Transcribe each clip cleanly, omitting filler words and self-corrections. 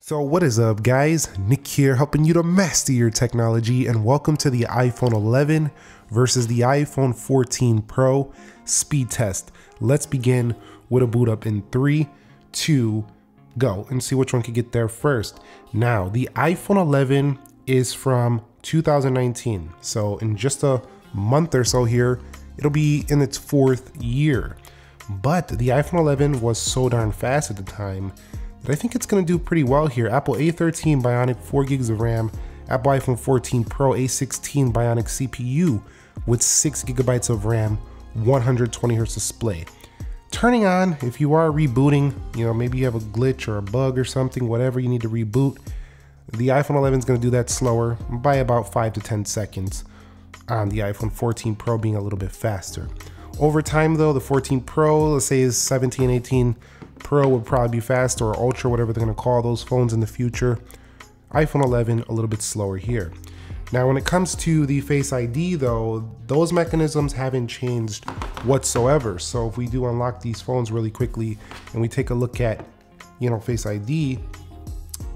So what is up, guys? Nick here, helping you to master your technology, and welcome to the iPhone 11 versus the iPhone 14 Pro speed test. Let's begin with a boot up in 3, 2, go, and see which one can get there first. Now, the iPhone 11 is from 2019, so in just a month or so here, it'll be in its 4th year. But the iPhone 11 was so darn fast at the time that I think it's going to do pretty well here. Apple A13 Bionic 4 gigs of RAM, Apple iPhone 14 Pro A16 Bionic CPU with 6 gigabytes of RAM, 120 Hz display. Turning on, if you are rebooting, maybe you have a glitch or a bug or something, whatever you need to reboot, the iPhone 11 is going to do that slower by about 5 to 10 seconds on the iPhone 14 Pro being a little bit faster. Over time though, the 14 Pro, let's say is 17, 18 Pro would probably be faster, or Ultra, whatever they're going to call those phones in the future. iPhone 11 a little bit slower here. Now when it comes to the Face ID though, those mechanisms haven't changed whatsoever. So if we do unlock these phones really quickly and we take a look at, Face ID,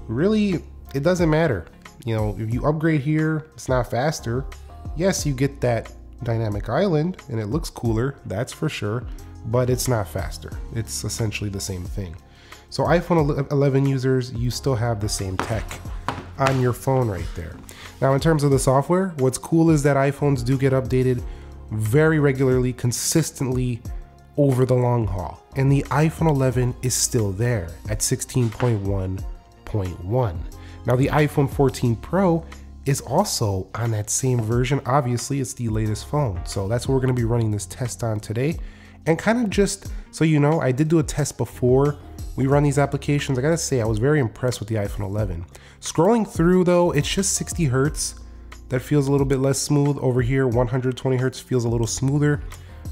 really it doesn't matter. If you upgrade here, it's not faster. Yes, you get that dynamic island and it looks cooler, that's for sure, but it's not faster. It's essentially the same thing. So iPhone 11 users, you still have the same tech on your phone right there. Now in terms of the software, what's cool is that iPhones do get updated very regularly, consistently over the long haul. And the iPhone 11 is still there at 16.1.1. Now the iPhone 14 Pro is also on that same version. Obviously it's the latest phone. So that's what we're gonna be running this test on today. And kind of just so you know, I did do a test before we run these applications. I gotta say, I was very impressed with the iPhone 11. Scrolling through though, it's just 60 Hertz. That feels a little bit less smooth. Over here, 120 Hertz feels a little smoother.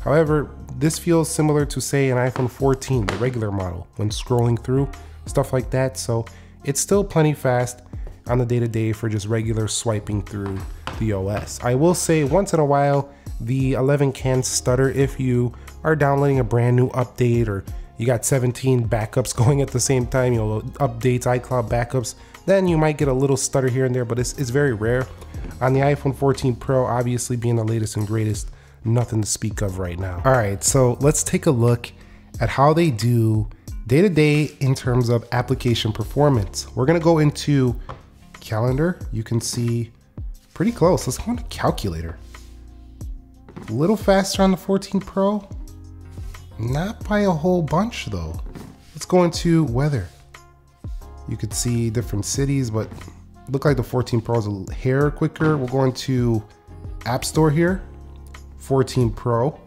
However, this feels similar to say an iPhone 14, the regular model, when scrolling through, stuff like that. So it's still plenty fast on the day-to-day for just regular swiping through the OS. I will say once in a while, the 11 can stutter if you are downloading a brand new update or you got 17 backups going at the same time, updates, iCloud backups, then you might get a little stutter here and there, but it's very rare. On the iPhone 14 Pro, obviously being the latest and greatest, nothing to speak of right now. All right, so let's take a look at how they do day-to-day in terms of application performance. We're gonna go into calendar. You can see pretty close. Let's go into calculator. A little faster on the 14 Pro. Not by a whole bunch though. Let's go into weather. You could see different cities, but look like the 14 Pro is a hair quicker. We'll go into App Store here. 14 Pro.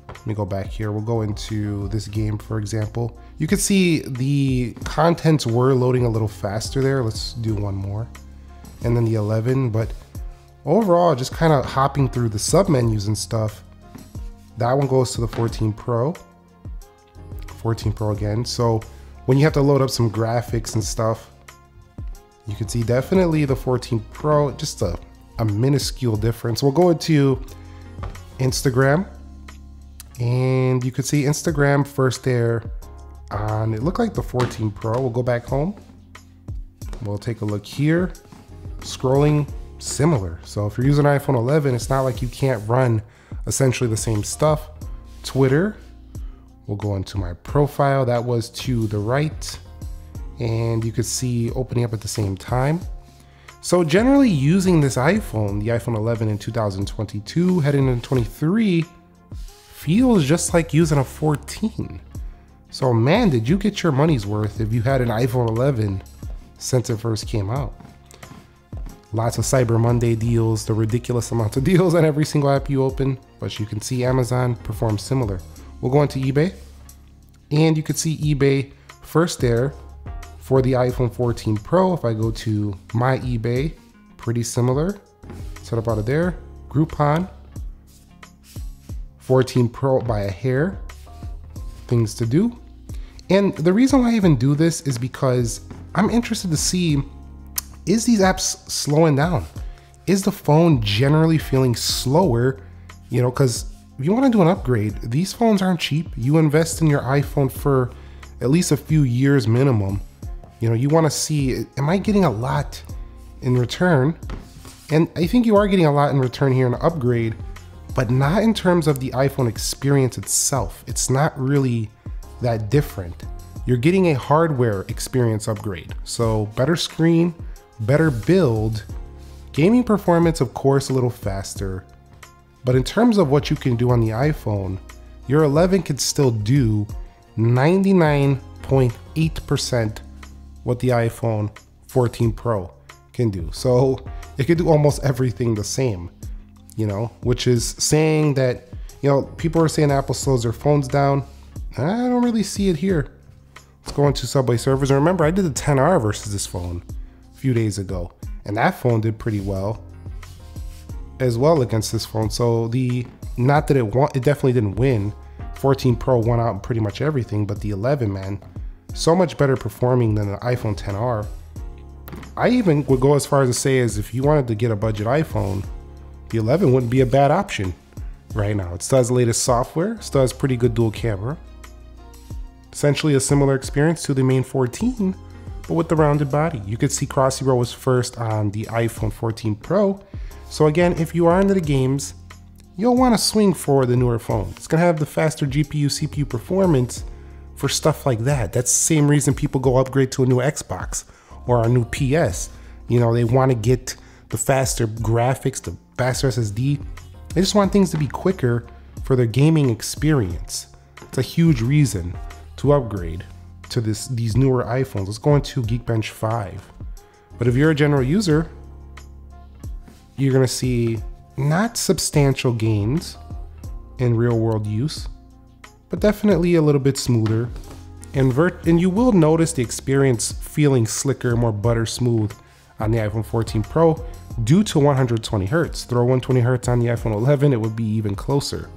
Let me go back here. We'll go into this game, for example. You can see the contents were loading a little faster there. Let's do one more. And then the 11, but overall, just kind of hopping through the sub menus and stuff. That one goes to the 14 Pro. 14 Pro again. So when you have to load up some graphics and stuff, you can see definitely the 14 Pro, just a minuscule difference. We'll go into Instagram, and you could see Instagram first there on, it looked like the 14 Pro. We'll go back home. We'll take a look here. Scrolling similar. So if you're using iPhone 11, it's not like you can't run essentially the same stuff. Twitter, we'll go into my profile. That was to the right. And you could see opening up at the same time. So generally using this iPhone, the iPhone 11 in 2022, heading into 23, feels just like using a 14. So man, did you get your money's worth if you had an iPhone 11 since it first came out. Lots of Cyber Monday deals, the ridiculous amount of deals on every single app you open, but you can see Amazon performs similar. We'll go into eBay, and you can see eBay first there for the iPhone 14 Pro. If I go to my eBay, pretty similar. Set up out of there. Groupon, 14 Pro by a hair, things to do. And the reason why I even do this is because I'm interested to see, is these apps slowing down? Is the phone generally feeling slower? Because if you want to do an upgrade, these phones aren't cheap. You invest in your iPhone for at least a few years minimum. You know, you want to see, am I getting a lot in return? And I think you are getting a lot in return here in an upgrade, but not in terms of the iPhone experience itself. It's not really that different. You're getting a hardware experience upgrade. So better screen, better build, gaming performance, of course, a little faster. But in terms of what you can do on the iPhone, your 11 can still do 99.8% what the iPhone 14 Pro can do. So it could do almost everything the same, you know, which is saying that, you know, people are saying Apple slows their phones down. I don't really see it here. Let's go into Subway servers. And remember, I did the 10R versus this phone a few days ago, and that phone did pretty well as well against this phone. So not that it definitely didn't win. 14 Pro won out in pretty much everything, but the 11, man, so much better performing than the iPhone 10R. I even would go as far as to say as if you wanted to get a budget iPhone, the 11 wouldn't be a bad option right now. It still has the latest software, still has pretty good dual camera. Essentially a similar experience to the main 14, but with the rounded body. You could see Cross Zero was first on the iPhone 14 Pro. So again, if you are into the games, you'll want to swing for the newer phone. It's gonna have the faster GPU, CPU performance for stuff like that. That's the same reason people go upgrade to a new Xbox or a new PS. You know, they want to get the faster graphics, the faster SSD. They just want things to be quicker for their gaming experience. It's a huge reason to upgrade to these newer iPhones. Let's go into Geekbench 5. But if you're a general user, you're gonna see not substantial gains in real world use, but definitely a little bit smoother. And you will notice the experience feeling slicker, more butter smooth on the iPhone 14 Pro due to 120 Hertz. Throw 120 Hertz on the iPhone 11, it would be even closer.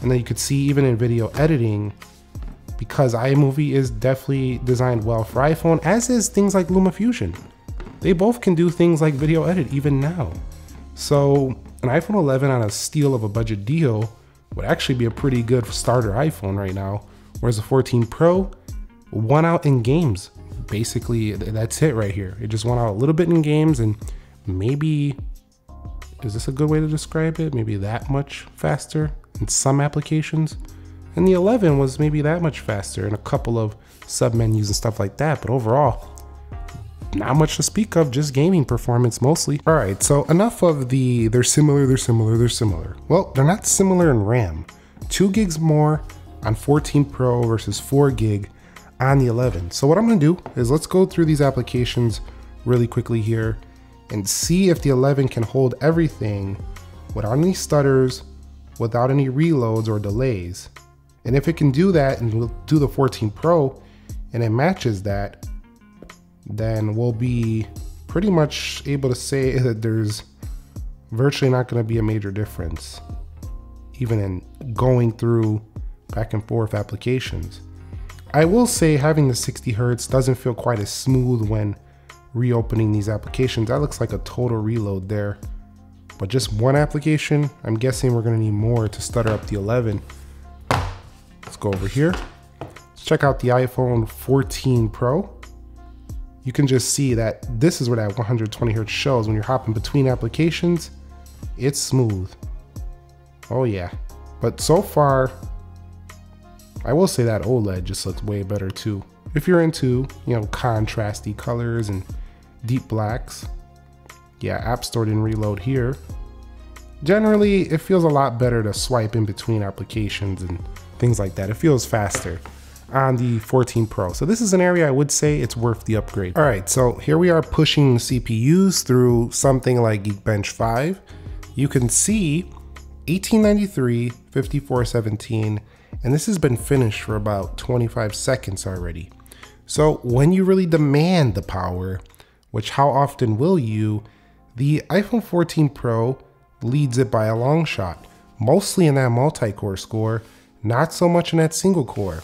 And then you could see even in video editing, because iMovie is definitely designed well for iPhone, as is things like LumaFusion. They both can do things like video edit even now. So an iPhone 11 on a steal of a budget deal would actually be a pretty good starter iPhone right now. Whereas the 14 Pro won out in games. Basically, that's it right here. It just won out a little bit in games, and maybe, is this a good way to describe it? Maybe that much faster in some applications. And the 11 was maybe that much faster in a couple of submenus and stuff like that. But overall, not much to speak of, just gaming performance mostly. All right, so enough of they're similar. Well, they're not similar in RAM. 2 gigs more on 14 Pro versus 4 gig on the 11. So what I'm gonna do is let's go through these applications really quickly here and see if the 11 can hold everything without any stutters, without any reloads or delays. And if it can do that, and we'll do the 14 Pro and it matches that, then we'll be pretty much able to say that there's virtually not going to be a major difference, even in going through back and forth applications. I will say having the 60 Hertz doesn't feel quite as smooth when reopening these applications. That looks like a total reload there. But just one application, I'm guessing we're going to need more to stutter up the 11. Let's go over here. Let's check out the iPhone 14 Pro. You can just see that this is where that 120 Hertz shows. When you're hopping between applications, it's smooth. Oh yeah. But so far, I will say that OLED just looks way better too. If you're into, you know, contrasty colors and deep blacks. Yeah, App Store didn't reload here. Generally, it feels a lot better to swipe in between applications and things like that. It feels faster on the 14 Pro. So this is an area I would say it's worth the upgrade. All right, so here we are pushing CPUs through something like Geekbench 5. You can see 1893, 5417, and this has been finished for about 25 seconds already. So when you really demand the power, which how often will you, the iPhone 14 Pro leads it by a long shot, mostly in that multi-core score, not so much in that single core.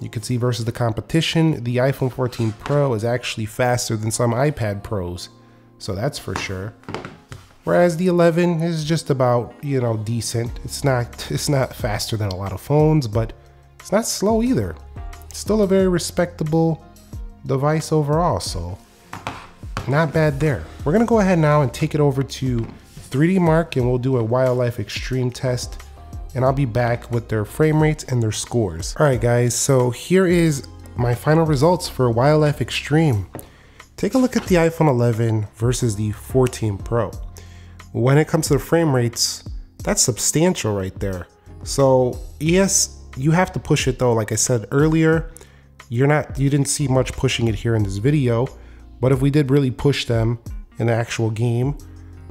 You can see versus the competition, the iPhone 14 Pro is actually faster than some iPad Pros, so that's for sure. Whereas the 11 is just about, you know, decent. It's not faster than a lot of phones, but it's not slow either. It's still a very respectable device overall, so not bad there. We're gonna go ahead now and take it over to 3D Mark and we'll do a Wildlife Extreme test, and I'll be back with their frame rates and their scores. All right guys, so here is my final results for Wildlife Extreme. Take a look at the iPhone 11 versus the 14 Pro. When it comes to the frame rates, that's substantial right there. So yes, you have to push it though. Like I said earlier, you didn't see much pushing it here in this video, but if we did really push them in the actual game,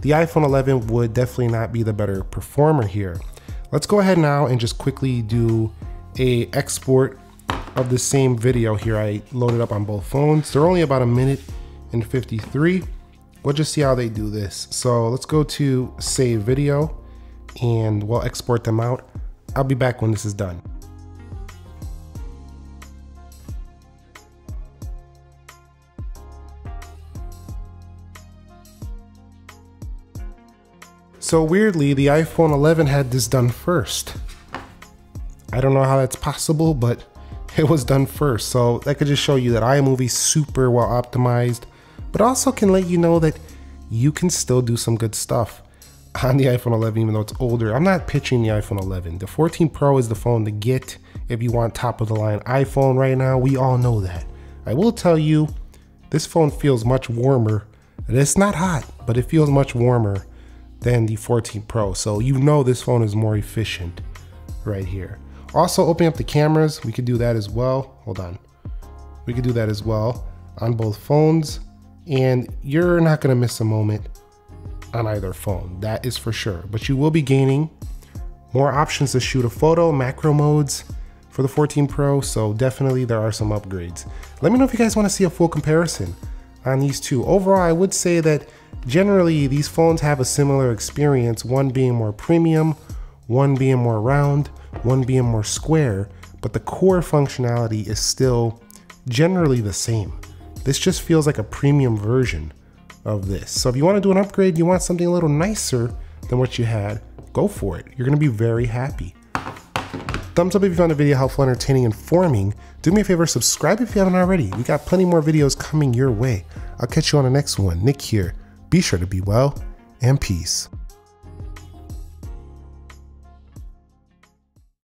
the iPhone 11 would definitely not be the better performer here. Let's go ahead now and just quickly do a export of the same video here. I loaded up on both phones. They're only about 1:53. We'll just see how they do this. So let's go to save video and we'll export them out. I'll be back when this is done. So weirdly, the iPhone 11 had this done first. I don't know how that's possible, but it was done first. So that could just show you that iMovie's super well optimized, but also can let you know that you can still do some good stuff on the iPhone 11, even though it's older. I'm not pitching the iPhone 11. The 14 Pro is the phone to get if you want top of the line iPhone right now. We all know that. I will tell you, this phone feels much warmer. It's not hot, but it feels much warmer than the 14 Pro. So you know this phone is more efficient right here. Also, opening up the cameras, we could do that as well. Hold on. We could do that as well on both phones, and you're not gonna miss a moment on either phone, that is for sure. But you will be gaining more options to shoot a photo, macro modes for the 14 Pro, so definitely there are some upgrades. Let me know if you guys wanna see a full comparison on these two. Overall, I would say that generally these phones have a similar experience, one being more premium, one being more round, one being more square, but the core functionality is still generally the same. This just feels like a premium version of this. So if you want to do an upgrade, you want something a little nicer than what you had, go for it. You're going to be very happy. Thumbs up if you found the video helpful, entertaining, informing. Do me a favor, subscribe if you haven't already. We got plenty more videos coming your way. I'll catch you on the next one. Nick here. Be sure to be well, and peace.